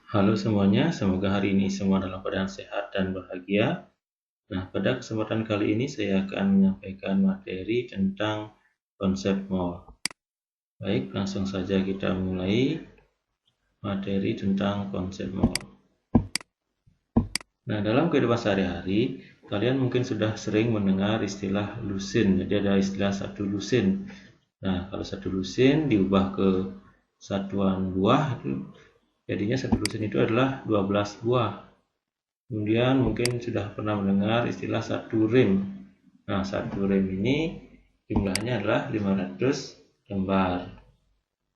Halo semuanya, semoga hari ini semua dalam keadaan sehat dan bahagia. Nah, pada kesempatan kali ini saya akan menyampaikan materi tentang konsep mall. Baik, langsung saja kita mulai materi tentang konsep mall. Nah, dalam kehidupan sehari-hari, kalian mungkin sudah sering mendengar istilah lusin. Jadi ada istilah satu lusin. Nah, kalau satu lusin diubah ke satuan buah, jadinya satu lusin itu adalah 12 buah. Kemudian mungkin sudah pernah mendengar istilah satu rim. Nah, satu rim ini jumlahnya adalah 500 lembar.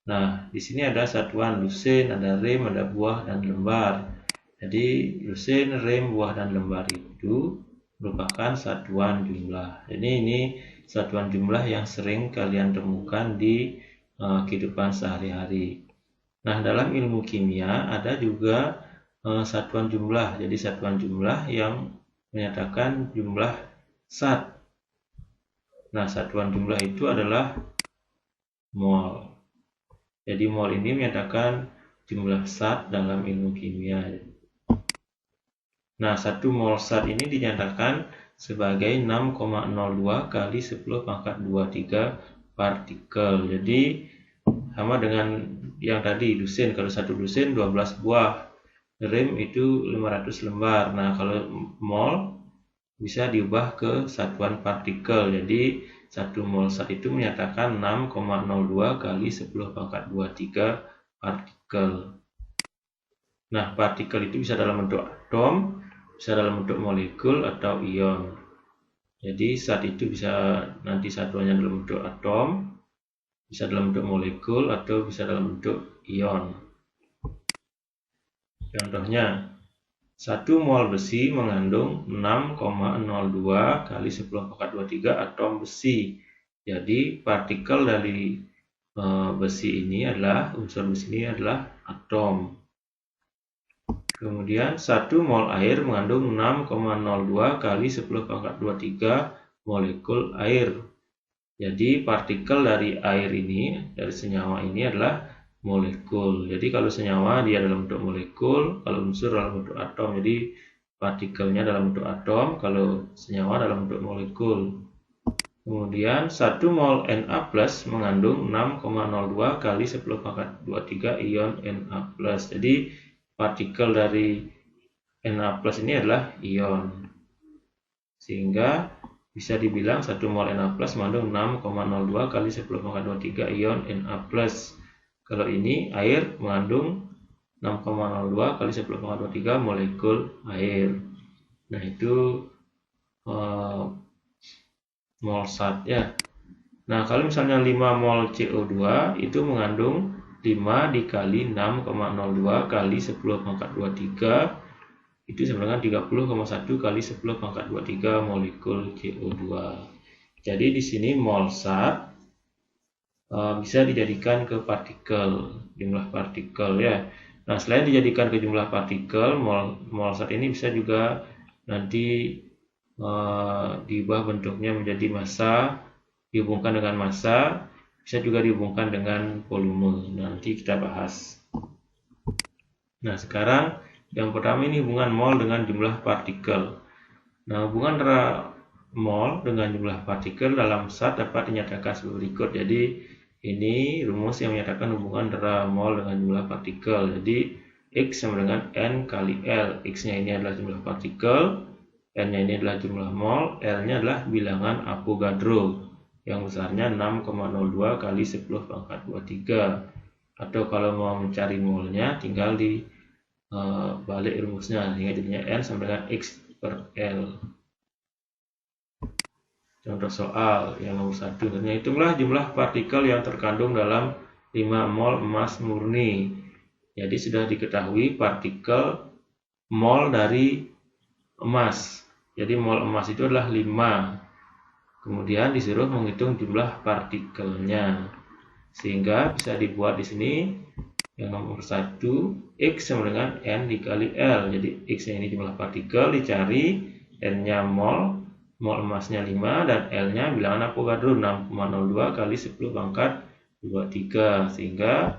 Nah, di sini ada satuan lusin, ada rim, ada buah, dan lembar. Jadi, lusin, rim, buah, dan lembar itu merupakan satuan jumlah. Jadi, ini satuan jumlah yang sering kalian temukan di kehidupan sehari-hari. Nah, dalam ilmu kimia ada juga satuan jumlah. Jadi satuan jumlah yang menyatakan jumlah zat. Nah, satuan jumlah itu adalah mol. Jadi mol ini menyatakan jumlah zat dalam ilmu kimia. Nah, 1 mol zat ini dinyatakan sebagai 6,02 kali 10 pangkat 23 partikel. Jadi sama dengan yang tadi lusin. Kalau satu lusin 12 buah, rim itu 500 lembar. Nah, kalau mol bisa diubah ke satuan partikel. Jadi 1 mol zat itu menyatakan 6,02 kali 10 pangkat 23 partikel. Nah, partikel itu bisa dalam bentuk atom, bisa dalam bentuk molekul atau ion. Jadi zat itu bisa nanti satuannya dalam bentuk atom, bisa dalam bentuk molekul, atau bisa dalam bentuk ion. Contohnya, 1 mol besi mengandung 6,02 kali 10 pangkat 23 atom besi. Jadi partikel dari besi ini adalah, unsur besi ini adalah atom. Kemudian 1 mol air mengandung 6,02 kali 10 pangkat 23 molekul air. Jadi partikel dari air ini, dari senyawa ini adalah molekul. Jadi kalau senyawa dia dalam bentuk molekul, kalau unsur dalam bentuk atom. Jadi partikelnya dalam bentuk atom, kalau senyawa dalam bentuk molekul. Kemudian 1 mol Na+ mengandung 6,02 kali 10 pangkat 23 ion Na+. Jadi partikel dari Na+ ini adalah ion. Sehingga bisa dibilang 1 mol Na+ mengandung 6,02 kali 10 pangkat 23 ion Na+. Kalau ini air mengandung 6,02 kali 10 pangkat 23 molekul air. Nah, itu mol zat ya. Nah, kalau misalnya 5 mol CO2 itu mengandung 5 dikali 6,02 kali 10 pangkat 23 itu sama dengan 30,1 kali 10 pangkat 23 molekul CO2. Jadi di sini mol zat bisa dijadikan ke partikel, jumlah partikel ya. Nah, selain dijadikan ke jumlah partikel, mol zat ini bisa juga nanti diubah bentuknya menjadi massa, dihubungkan dengan massa, bisa juga dihubungkan dengan volume. Nanti kita bahas. Nah, sekarang yang pertama ini hubungan mol dengan jumlah partikel. Nah, hubungan antara mol dengan jumlah partikel dalam zat dapat dinyatakan sebagai berikut. Jadi, ini rumus yang menyatakan hubungan antara mol dengan jumlah partikel. Jadi, X sama dengan N kali L. X-nya ini adalah jumlah partikel, N-nya ini adalah jumlah mol, L-nya adalah bilangan Avogadro yang besarnya 6,02 kali 10 pangkat 23. Atau kalau mau mencari molnya tinggal di balik rumusnya, sehingga jadinya N sama dengan X per L. Contoh soal yang nomor 1, hitunglah jumlah partikel yang terkandung dalam 5 mol emas murni. Jadi sudah diketahui partikel mol dari emas. Jadi mol emas itu adalah 5. Kemudian disuruh menghitung jumlah partikelnya. Sehingga bisa dibuat di sini yang nomor 1, X sama dengan N dikali L. Jadi X-nya ini jumlah partikel, dicari N-nya mol emasnya 5, dan L-nya bilangan Avogadro 6,02 kali 10 pangkat 23. Sehingga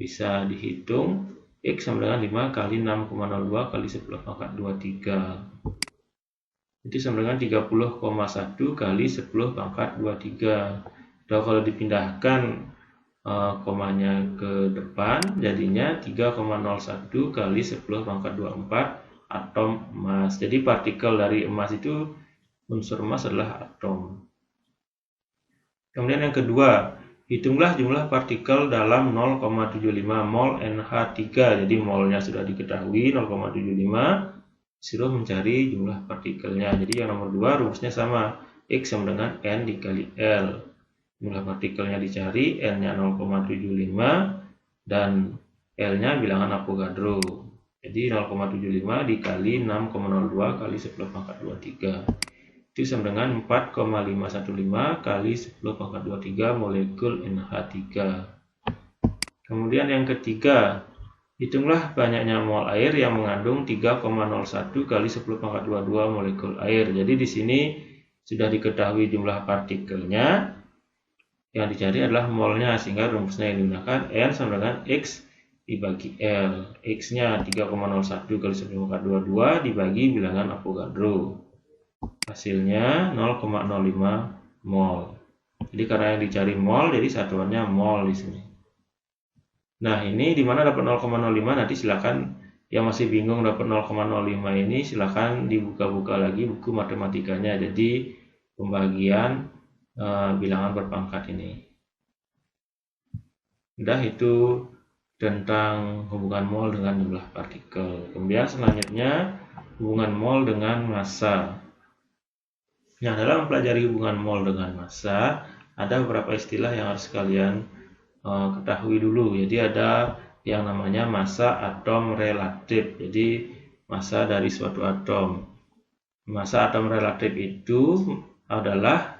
bisa dihitung X sama dengan 5 kali 6,02 kali 10 pangkat 23. Itu sama dengan 30,1 kali 10 pangkat 23. Dan kalau dipindahkan komanya ke depan, jadinya 3,01 kali 10 pangkat 24 atom emas. Jadi partikel dari emas itu, unsur emas adalah atom. Kemudian yang kedua, hitunglah jumlah partikel dalam 0,75 mol NH3. Jadi molnya sudah diketahui 0,75, disuruh mencari jumlah partikelnya. Jadi yang nomor 2 rumusnya sama, X sama dengan N dikali L. Jumlah partikelnya dicari, N-nya 0,75 dan L-nya bilangan Avogadro. Jadi 0,75 dikali 6,02 kali 10 pangkat 23. Itu sama dengan 4,515 kali 10 pangkat 23 molekul NH3. Kemudian yang ketiga, hitunglah banyaknya mol air yang mengandung 3,01 kali 10 pangkat 22 molekul air. Jadi di sini sudah diketahui jumlah partikelnya. Yang dicari adalah molnya, sehingga rumusnya yang digunakan N sama dengan X dibagi L. X-nya 3,01 kali 10 pangkat 22 dibagi bilangan Avogadro. Hasilnya 0,05 mol. Jadi karena yang dicari mol, jadi satuannya mol di sini. Nah, ini di mana dapat 0,05, nanti silakan yang masih bingung dapat 0,05 ini silakan dibuka-buka lagi buku matematikanya. Jadi pembagian bilangan berpangkat ini. Udah, itu tentang hubungan mol dengan jumlah partikel. Kemudian selanjutnya hubungan mol dengan massa. Nah, dalam mempelajari hubungan mol dengan massa, ada beberapa istilah yang harus kalian ketahui dulu. Jadi ada yang namanya massa atom relatif. Jadi massa dari suatu atom. Massa atom relatif itu adalah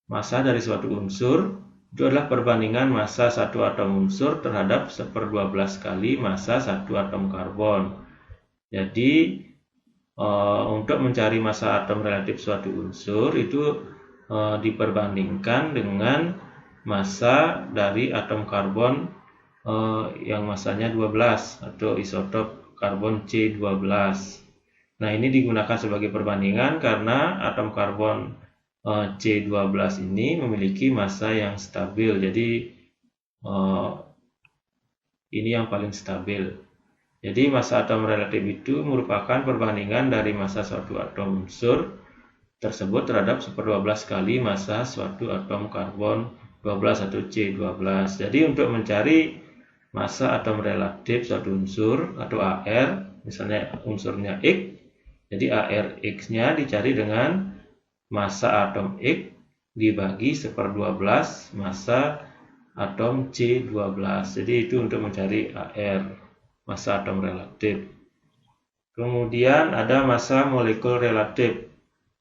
massa dari suatu unsur. Itu adalah perbandingan massa satu atom unsur terhadap 1/12 kali massa satu atom karbon. Jadi untuk mencari massa atom relatif suatu unsur itu diperbandingkan dengan massa dari atom karbon yang massanya 12 atau isotop karbon C12. Nah, ini digunakan sebagai perbandingan karena atom karbon C12 ini memiliki massa yang stabil. Jadi ini yang paling stabil. Jadi massa atom relatif itu merupakan perbandingan dari massa suatu atom unsur tersebut terhadap 1/12 kali massa suatu atom karbon 12 atau C12. Jadi untuk mencari massa atom relatif suatu unsur atau AR, misalnya unsurnya X, jadi ARX-nya dicari dengan massa atom X dibagi 1/12 massa atom C12. Jadi itu untuk mencari AR, massa atom relatif. Kemudian ada massa molekul relatif.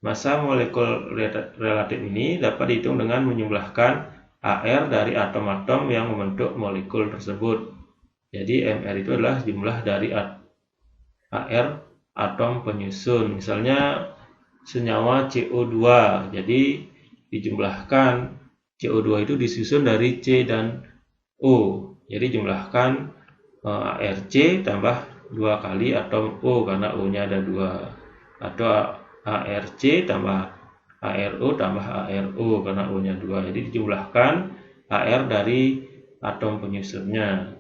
Massa molekul relatif ini dapat dihitung dengan menjumlahkan AR dari atom-atom yang membentuk molekul tersebut. Jadi MR itu adalah jumlah dari AR atom penyusun. Misalnya senyawa CO2, jadi dijumlahkan CO2 itu disusun dari C dan O, jadi jumlahkan ARC tambah 2 kali atom O karena O nya ada 2, atau ARC tambah ARO tambah ARO karena O nya 2, jadi dijumlahkan AR dari atom penyusunnya.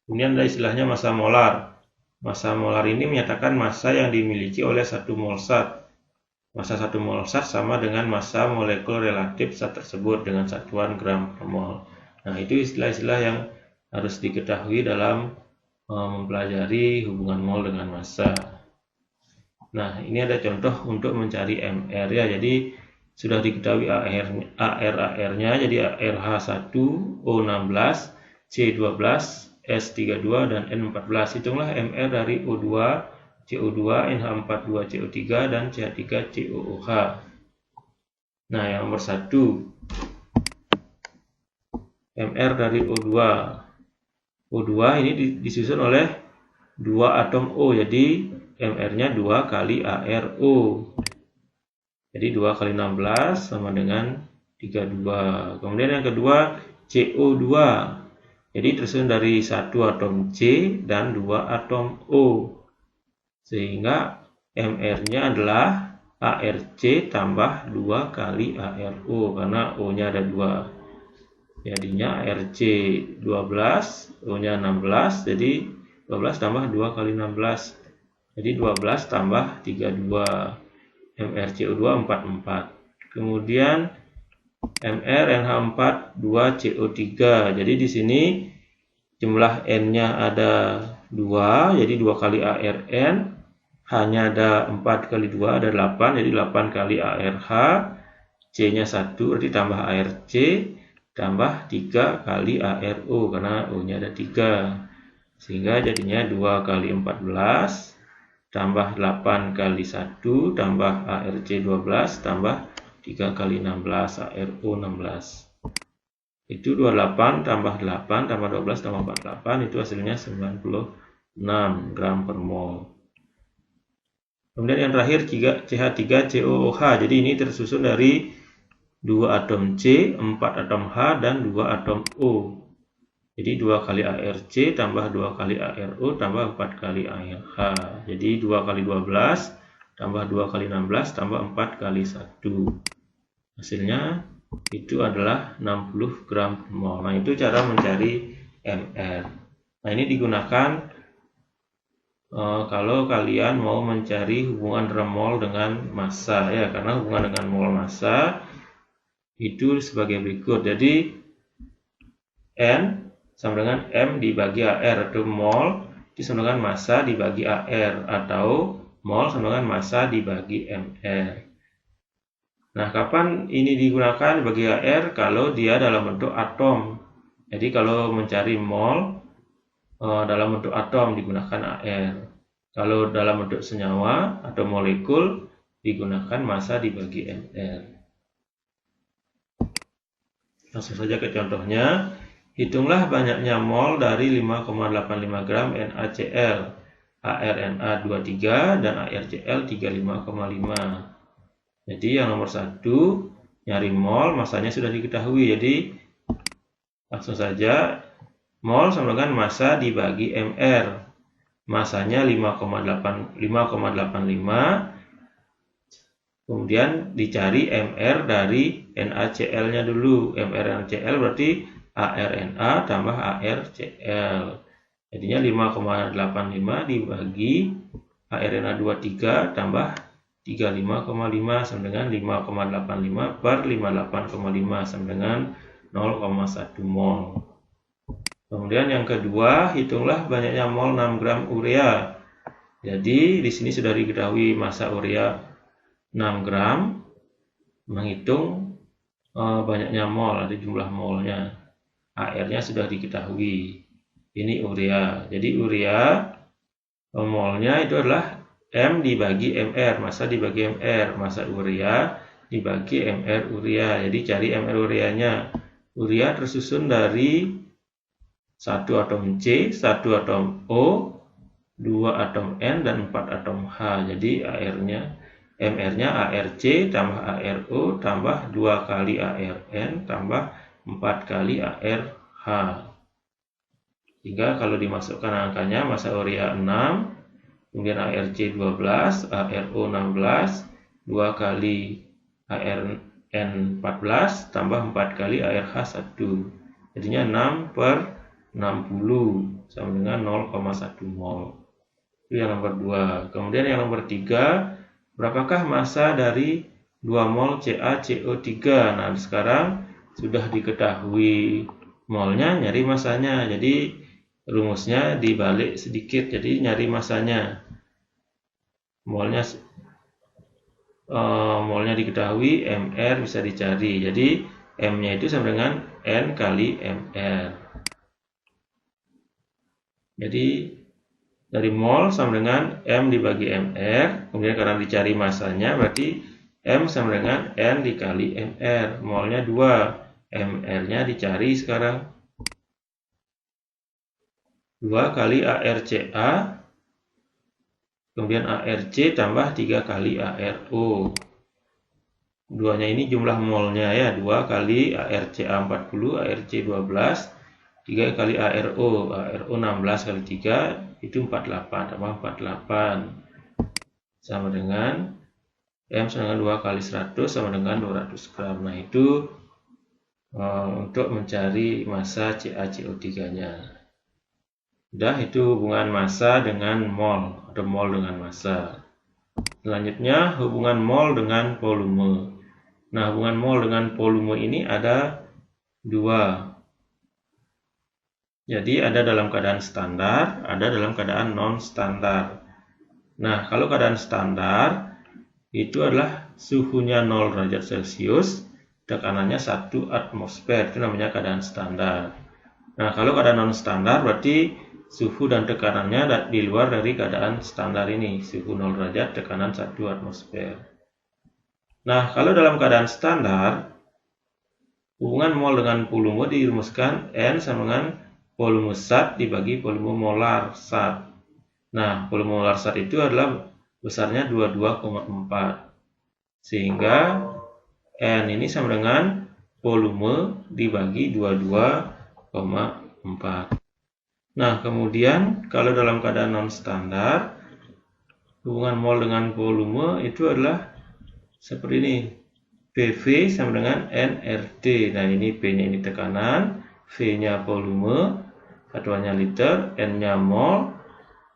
Kemudian ada istilahnya massa molar. Massa molar ini menyatakan massa yang dimiliki oleh satu mol zat. Massa satu mol zat sama dengan massa molekul relatif zat tersebut dengan satuan gram per mol. Nah, itu istilah-istilah yang harus diketahui dalam mempelajari hubungan mol dengan massa. Nah, ini ada contoh untuk mencari MR ya. Jadi sudah diketahui AR-nya, jadi RH1O16, C12, S32 dan N14. Hitunglah MR dari O2, CO2, NH42, CO3 dan CH3, COOH. Nah, yang nomor 1 MR dari O2. O2 ini disusun oleh 2 atom O, jadi MR-nya 2 kali ARO. Jadi 2 kali 16 sama dengan 32. Kemudian yang kedua CO2. Jadi tersusun dari 1 atom C dan 2 atom O. Sehingga MR-nya adalah ARC tambah 2 kali ARO, karena O-nya ada 2. Jadinya ARC 12, O-nya 16, jadi 12 tambah 2 kali 16. Jadi 12 tambah 32. MrCO2 44. Kemudian MrNH4 2CO3. Jadi di sini jumlah N-nya ada 2, jadi 2 kali ARN. H-nya ada 4 kali 2 ada 8, jadi 8 kali ARH. C-nya 1, berarti tambah ARC tambah 3 kali ARO, karena O-nya ada 3. Sehingga jadinya 2 kali 14 tambah 8 kali 1 tambah ARC 12 tambah 3 kali 16 ARO 16. Itu 28 tambah 8 tambah 12 tambah 48, itu hasilnya 96 gram per mol. Kemudian yang terakhir CH3COOH. Jadi ini tersusun dari 2 atom C, 4 atom H, dan 2 atom O. Jadi 2 kali ARC tambah 2 kali ARO tambah 4 kali ARH. Jadi 2 kali 12 tambah 2 kali 16 tambah 4 kali 1. Hasilnya itu adalah 60 gram per mol. Nah, itu cara mencari MR. Nah, ini digunakan kalau kalian mau mencari hubungan remol dengan massa, ya, karena hubungan dengan mol massa itu sebagai berikut. Jadi N sama dengan M dibagi AR, atau mol sama dengan massa dibagi AR, atau mol sama dengan massa dibagi MR. Nah, kapan ini digunakan bagi AR? Kalau dia dalam bentuk atom. Jadi kalau mencari mol dalam bentuk atom digunakan AR. Kalau dalam bentuk senyawa atau molekul digunakan massa dibagi MR. Langsung saja ke contohnya. Hitunglah banyaknya mol dari 5,85 gram NaCl, ArNa23 dan ArCl 35,5. Jadi yang nomor 1, nyari mol, masanya sudah diketahui. Jadi langsung saja, mol sama dengan massa dibagi Mr. Masanya 5,85. Kemudian dicari Mr dari NaCl-nya dulu. Mr NaCl berarti ArNa tambah ArCl. Jadinya 5,85 dibagi ArNa23 tambah 35,5 sama dengan 5,85 per 58,5 sama dengan 0,1 mol. Kemudian yang kedua, hitunglah banyaknya mol 6 gram urea. Jadi di sini sudah diketahui massa urea 6 gram. Menghitung banyaknya mol, ada jumlah molnya. AR-nya sudah diketahui. Ini urea. Jadi urea molnya itu adalah M dibagi Mr, massa dibagi Mr, massa urea dibagi Mr urea. Jadi cari Mr ureanya. Urea tersusun dari 1 atom C, 1 atom O, 2 atom N, dan 4 atom H. Jadi MR-nya ARC tambah ARO tambah 2 kali ARN tambah 4 kali ARH. Sehingga kalau dimasukkan angkanya, massa urea 6, kemudian ARC 12, ARO 16, 2 kali ARN 14, tambah 4 kali ARH 1. Jadinya 6 per 60 sama dengan 0,1 mol. Itu yang nomor 2. Kemudian yang nomor 3, berapakah massa dari 2 mol CaCO3? Nah, sekarang sudah diketahui molnya, nyari massanya. Jadi rumusnya dibalik sedikit, jadi nyari massanya. Molnya diketahui, Mr bisa dicari. Jadi M-nya itu sama dengan N kali Mr. Jadi dari mol sama dengan M dibagi Mr. Kemudian karena dicari massanya, berarti M sama dengan N dikali Mr. Molnya 2. Mr-nya dicari sekarang. 2 kali ARCA. Kemudian ARC tambah 3 kali ARO. Duanya ini jumlah molnya, ya. 2 kali ARCA 40, ARC 12, 3 kali ARO 16 kali 3 itu 48, tambah 48 sama dengan M sama dengan 2 kali 100 sama dengan 200 gram. Nah, itu untuk mencari massa CaCO3-nya. Udah, itu hubungan massa dengan mol, atau mol dengan massa. Selanjutnya, hubungan mol dengan volume. Nah, hubungan mol dengan volume ini ada dua. Jadi, ada dalam keadaan standar, ada dalam keadaan non-standar. Nah, kalau keadaan standar, itu adalah suhunya 0 derajat Celcius, tekanannya 1 atmosfer, itu namanya keadaan standar. Nah, kalau keadaan non standar berarti suhu dan tekanannya di luar dari keadaan standar ini, suhu 0 derajat, tekanan 1 atmosfer. Nah, kalau dalam keadaan standar, hubungan mol dengan volume dirumuskan N sama dengan volume zat dibagi volume molar zat. Nah, volume molar zat itu adalah besarnya 22,4. Sehingga N ini sama dengan volume dibagi 22,4. Nah, kemudian kalau dalam keadaan non-standar, hubungan mol dengan volume itu adalah seperti ini. PV sama dengan nRT. Nah, ini P-nya ini tekanan, V-nya volume, satuannya liter, N-nya mol,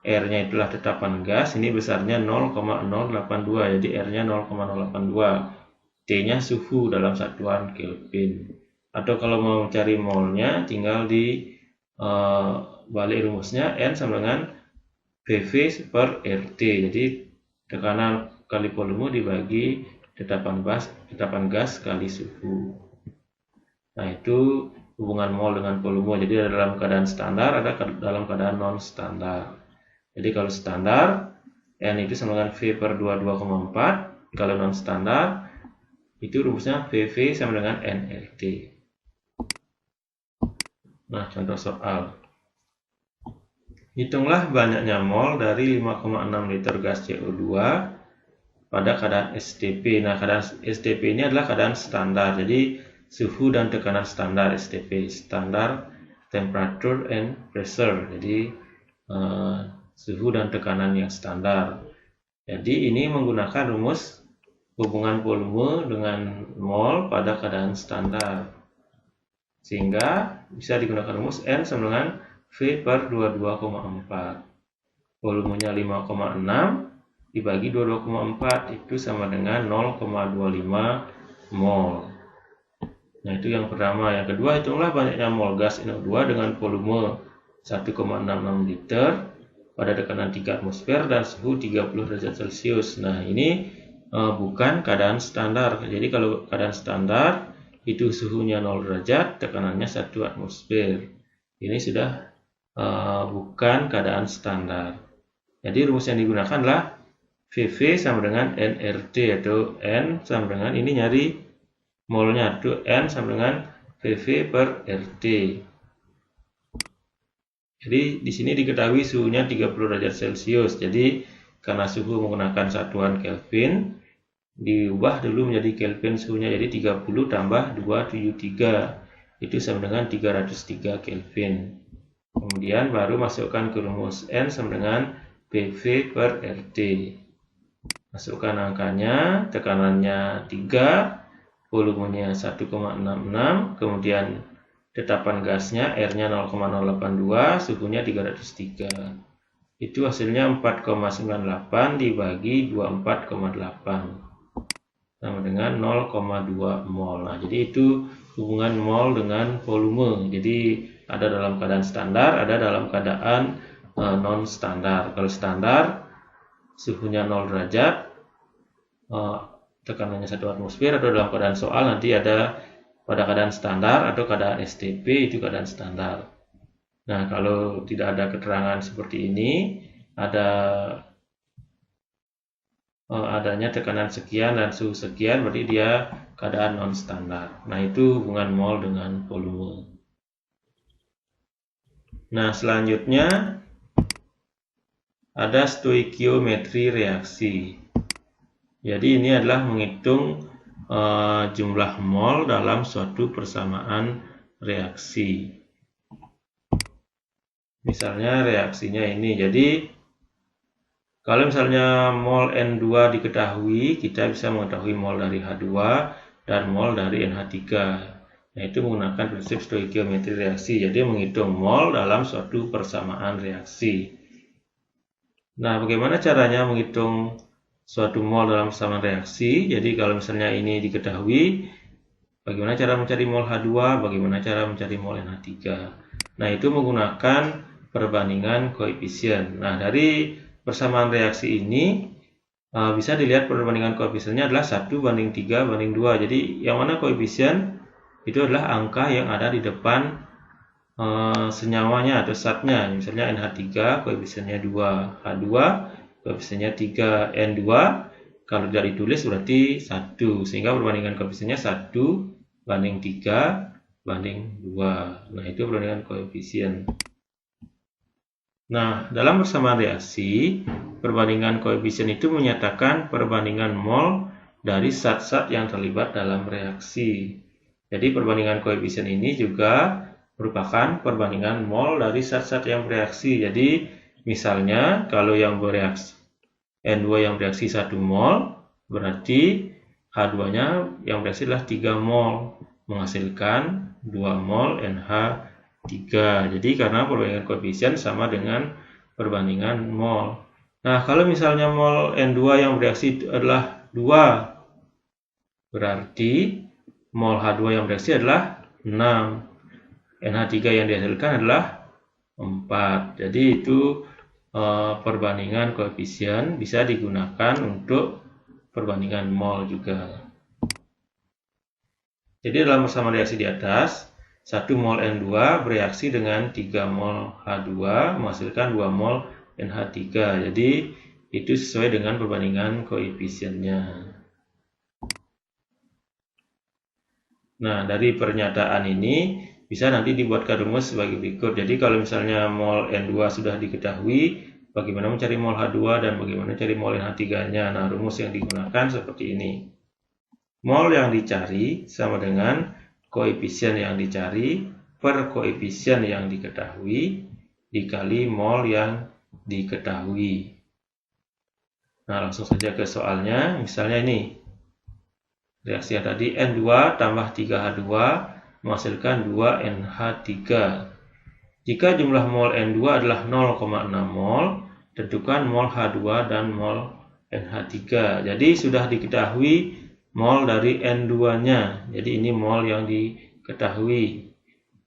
R-nya itulah tetapan gas, ini besarnya 0,082, jadi R-nya 0,082. T-nya suhu dalam satuan Kelvin. Atau kalau mau cari molnya, tinggal di balik rumusnya, N sama dengan PV per RT. Jadi tekanan kali volume dibagi tetapan gas kali suhu. Nah, itu hubungan mol dengan volume. Jadi ada dalam keadaan standar, ada dalam keadaan non standar. Jadi kalau standar, N itu sama dengan V per 22,4. Kalau non standar, itu rumusnya PV sama dengan nRT. Nah, contoh soal. Hitunglah banyaknya mol dari 5,6 liter gas CO2 pada keadaan STP. Nah, keadaan STP ini adalah keadaan standar. Jadi, suhu dan tekanan standar STP, standar temperature and pressure. Jadi, suhu dan tekanan yang standar. Jadi, ini menggunakan rumus hubungan volume dengan mol pada keadaan standar. Sehingga bisa digunakan rumus N sama dengan V per 22,4. Volumenya 5,6 dibagi 22,4 itu sama dengan 0,25 mol. Nah, itu yang pertama. Yang kedua, hitunglah banyaknya mol gas NO2 dengan volume 1,66 liter pada tekanan 3 atmosfer dan suhu 30 derajat Celcius. Nah, ini bukan keadaan standar. Jadi kalau keadaan standar itu suhunya 0 derajat, tekanannya 1 atmosfer. Ini sudah bukan keadaan standar. Jadi rumus yang digunakan adalah VV sama dengan nRT, atau N sama dengan, ini nyari molnya, itu N sama dengan VV per RT. Jadi di sini diketahui suhunya 30 derajat Celcius. Jadi karena suhu menggunakan satuan Kelvin, diubah dulu menjadi Kelvin suhunya, jadi 30 tambah 273 itu sama dengan 303 Kelvin. Kemudian baru masukkan ke rumus N sama dengan PV per RT. Masukkan angkanya, tekanannya 3, volumenya 1,66, kemudian tetapan gasnya R-nya 0,082, suhunya 303. Itu hasilnya 4,98 dibagi 24,8. Sama dengan 0,2 mol. Nah, jadi itu hubungan mol dengan volume. Jadi ada dalam keadaan standar, ada dalam keadaan non standar. Kalau standar suhunya 0 derajat, tekanannya 1 atmosfer, atau dalam keadaan soal nanti ada pada keadaan standar atau keadaan STP, itu keadaan standar. Nah, kalau tidak ada keterangan seperti ini, adanya tekanan sekian dan suhu sekian, berarti dia keadaan non standar. Nah, itu hubungan mol dengan volume. Nah, selanjutnya ada stoikiometri reaksi. Jadi ini adalah menghitung jumlah mol dalam suatu persamaan reaksi. Misalnya reaksinya ini. Jadi kalau misalnya mol N2 diketahui, kita bisa mengetahui mol dari H2 dan mol dari NH3. Nah, itu menggunakan prinsip stoikiometri reaksi. Jadi menghitung mol dalam suatu persamaan reaksi. Nah, bagaimana caranya menghitung suatu mol dalam persamaan reaksi? Jadi kalau misalnya ini diketahui, bagaimana cara mencari mol H2, bagaimana cara mencari mol NH3. Nah, itu menggunakan perbandingan koefisien. Nah, dari persamaan reaksi ini bisa dilihat perbandingan koefisiennya adalah 1:3:2. Jadi yang mana koefisien itu adalah angka yang ada di depan senyawanya atau zatnya. Misalnya NH3 koefisiennya 2, H2 koefisiennya 3, N2 kalau tidak ditulis berarti 1, sehingga perbandingan koefisiennya 1:3:2. Nah, itu perbandingan koefisien. Nah, dalam persamaan reaksi, perbandingan koefisien itu menyatakan perbandingan mol dari zat-zat yang terlibat dalam reaksi. Jadi perbandingan koefisien ini juga merupakan perbandingan mol dari zat-zat yang bereaksi. Jadi misalnya kalau yang bereaksi N2 yang bereaksi 1 mol, berarti H2-nya yang bereaksi adalah 3 mol, menghasilkan 2 mol NH3. Jadi karena perbandingan koefisien sama dengan perbandingan mol. Nah, kalau misalnya mol N2 yang bereaksi adalah 2, berarti mol H2 yang bereaksi adalah 6. NH3 yang dihasilkan adalah 4. Jadi itu perbandingan koefisien bisa digunakan untuk perbandingan mol juga. Jadi dalam persamaan reaksi di atas, 1 mol N2 bereaksi dengan 3 mol H2 menghasilkan 2 mol NH3. Jadi itu sesuai dengan perbandingan koefisiennya. Nah, dari pernyataan ini bisa nanti dibuatkan rumus sebagai berikut. Jadi kalau misalnya mol N2 sudah diketahui, bagaimana mencari mol H2 dan bagaimana mencari mol NH3-nya. Nah, rumus yang digunakan seperti ini. Mol yang dicari sama dengan koefisien yang dicari per koefisien yang diketahui dikali mol yang diketahui. Nah, langsung saja ke soalnya. Misalnya ini, reaksi yang tadi N2 tambah 3H2 menghasilkan 2 NH3. Jika jumlah mol N2 adalah 0,6 mol, tentukan mol H2 dan mol NH3. Jadi sudah diketahui mol dari N2-nya. Jadi ini mol yang diketahui.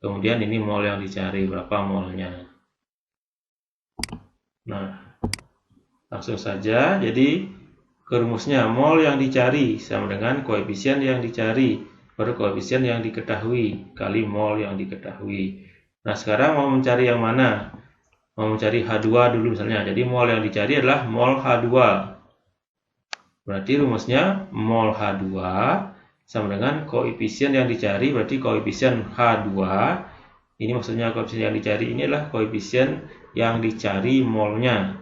Kemudian ini mol yang dicari, berapa molnya. Nah, langsung saja. Jadi rumusnya mol yang dicari sama dengan koefisien yang dicari per koefisien yang diketahui kali mol yang diketahui. Nah, sekarang mau mencari yang mana? Mau mencari H2 dulu misalnya. Jadi mol yang dicari adalah mol H2. Berarti rumusnya mol H2 sama dengan koefisien yang dicari, berarti koefisien H2. Ini maksudnya koefisien yang dicari ini adalah koefisien yang dicari molnya.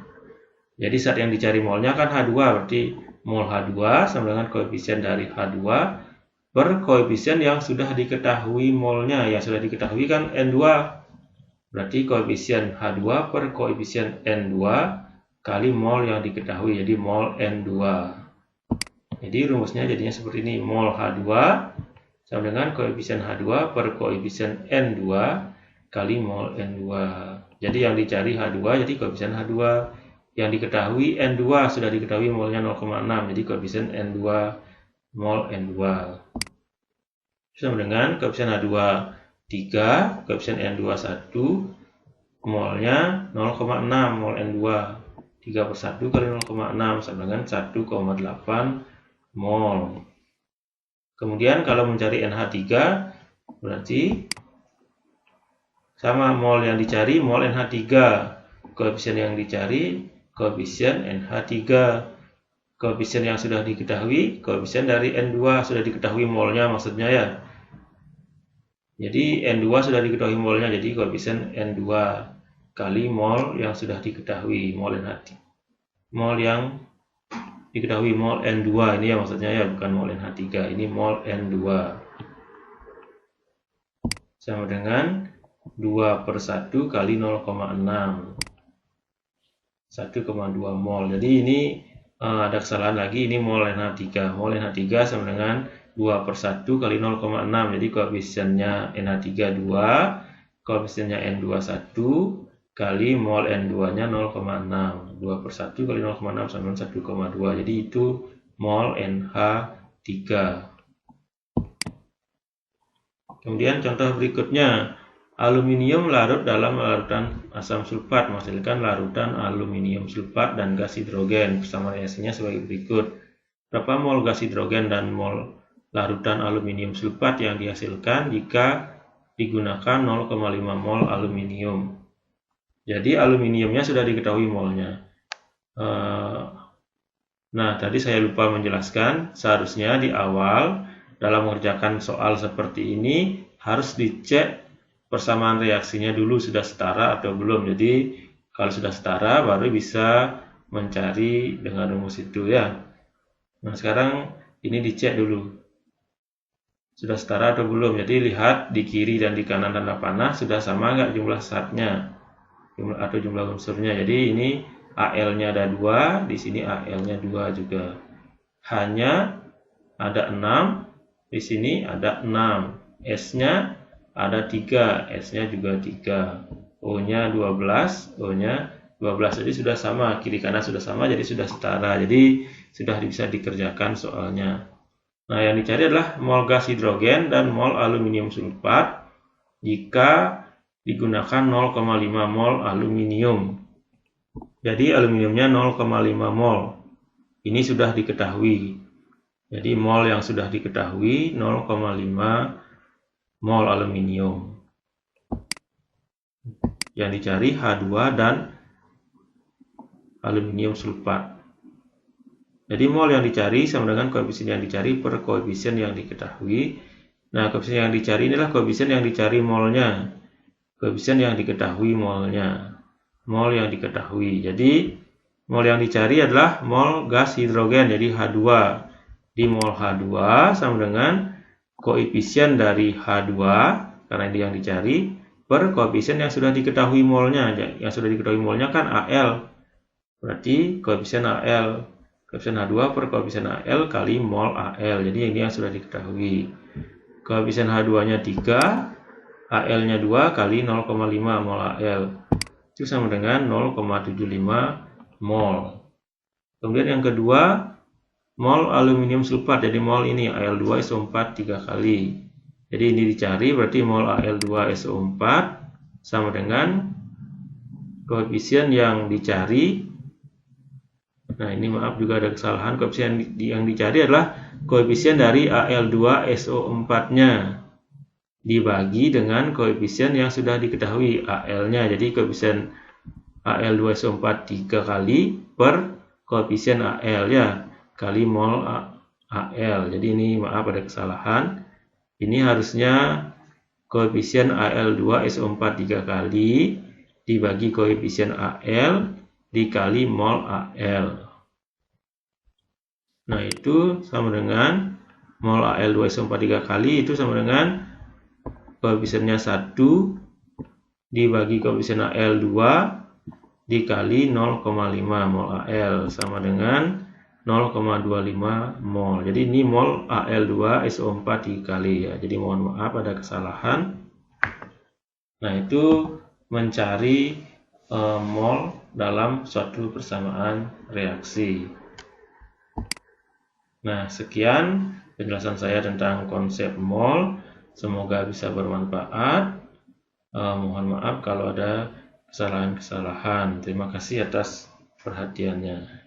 Jadi saat yang dicari molnya kan H2, berarti mol H2 sama dengan koefisien dari H2 per koefisien yang sudah diketahui molnya. Yang sudah diketahui kan N2, berarti koefisien H2 per koefisien N2 kali mol yang diketahui, jadi mol N2. Jadi rumusnya jadinya seperti ini, mol H2 sama dengan koefisien H2 per koefisien N2 kali mol N2. Jadi yang dicari H2, jadi koefisien H2. Yang diketahui N2 sudah diketahui molnya 0,6, jadi koefisien N2 mol N2 sama dengan koefisien H2 3, koefisien N2 1, molnya 0,6, mol N2 3 per 1 kali 0,6 sama dengan 1,8 mol. Kemudian kalau mencari NH3 berarti sama mol yang dicari mol NH3, koefisien yang dicari koefisien NH3, koefisien yang sudah diketahui koefisien dari N2 sudah diketahui molnya maksudnya ya. Jadi N2 sudah diketahui molnya, jadi koefisien N2 kali mol yang sudah diketahui mol NH3. Mol yang diketahui mol N2 ini ya maksudnya ya, bukan mol NH3, ini mol N2 sama dengan 2/1 kali 0,6. 1,2 mol. Jadi ini ada kesalahan lagi, ini mol NH3. Mol NH3 sama dengan 2/1 kali 0,6. Jadi koefisiennya NH3 2, koefisiennya N2 1 kali mol N2-nya 0,6. 2/1 kali 0,6 sama dengan 1,2. Jadi itu mol NH3. Kemudian contoh berikutnya, aluminium larut dalam larutan asam sulfat menghasilkan larutan aluminium sulfat dan gas hidrogen. Persamaan reaksinya sebagai berikut. Berapa mol gas hidrogen dan mol larutan aluminium sulfat yang dihasilkan jika digunakan 0,5 mol aluminium. Jadi aluminiumnya sudah diketahui molnya. Nah, tadi saya lupa menjelaskan, seharusnya di awal dalam mengerjakan soal seperti ini harus dicek persamaan reaksinya dulu sudah setara atau belum. Jadi kalau sudah setara baru bisa mencari dengan rumus itu ya. Nah, sekarang ini dicek dulu sudah setara atau belum. Jadi lihat di kiri dan di kanan tanda panah sudah sama nggak jumlah zatnya atau jumlah unsurnya. Jadi ini Al-nya ada 2, di sini Al-nya 2 juga. H-nya ada 6, di sini ada 6. S-nya ada 3, S-nya juga 3. O-nya 12, O-nya 12. Jadi sudah sama, kiri kanan sudah sama, jadi sudah setara. Jadi sudah bisa dikerjakan soalnya. Nah, yang dicari adalah mol gas hidrogen dan mol aluminium sulfat jika digunakan 0,5 mol aluminium. Jadi aluminiumnya 0,5 mol. Ini sudah diketahui. Jadi mol yang sudah diketahui 0,5 mol aluminium. Yang dicari H2 dan aluminium sulfat. Jadi mol yang dicari sama dengan koefisien yang dicari per koefisien yang diketahui. Nah, koefisien yang dicari inilah koefisien yang dicari molnya. Koefisien yang diketahui molnya. Mol yang diketahui. Jadi mol yang dicari adalah mol gas hidrogen, jadi H2. Di mol H2 sama dengan koefisien dari H2 karena ini yang dicari per koefisien yang sudah diketahui molnya. Yang sudah diketahui molnya kan Al. Berarti koefisien Al, koefisien H2 per koefisien Al kali mol Al. Jadi ini yang sudah diketahui. Koefisien H2-nya 3, Al-nya 2 kali 0,5 mol Al. Itu sama dengan 0,75 mol. Kemudian yang kedua, mol aluminium sulfat. Jadi mol ini Al2SO4 3 kali. Jadi ini dicari, berarti mol Al2SO4 sama dengan koefisien yang dicari. Nah, ini maaf juga ada kesalahan. Koefisien yang dicari adalah koefisien dari Al2SO4-nya dibagi dengan koefisien yang sudah diketahui Al-nya. Jadi koefisien Al2SO4 3 kali per koefisien Al ya, kali mol Al. Jadi ini maaf ada kesalahan. Ini harusnya koefisien Al2SO4 3 kali dibagi koefisien Al dikali mol Al. Nah, itu sama dengan mol Al2SO4 3 kali itu sama dengan koefisiennya 1 dibagi koefisien Al2 dikali 0,5 mol Al sama dengan 0,25 mol. Jadi ini mol Al2SO4 dikali ya. Jadi mohon maaf ada kesalahan. Nah, itu mencari mol dalam suatu persamaan reaksi. Nah, sekian penjelasan saya tentang konsep mol. Semoga bisa bermanfaat. Mohon maaf kalau ada kesalahan-kesalahan. Terima kasih atas perhatiannya.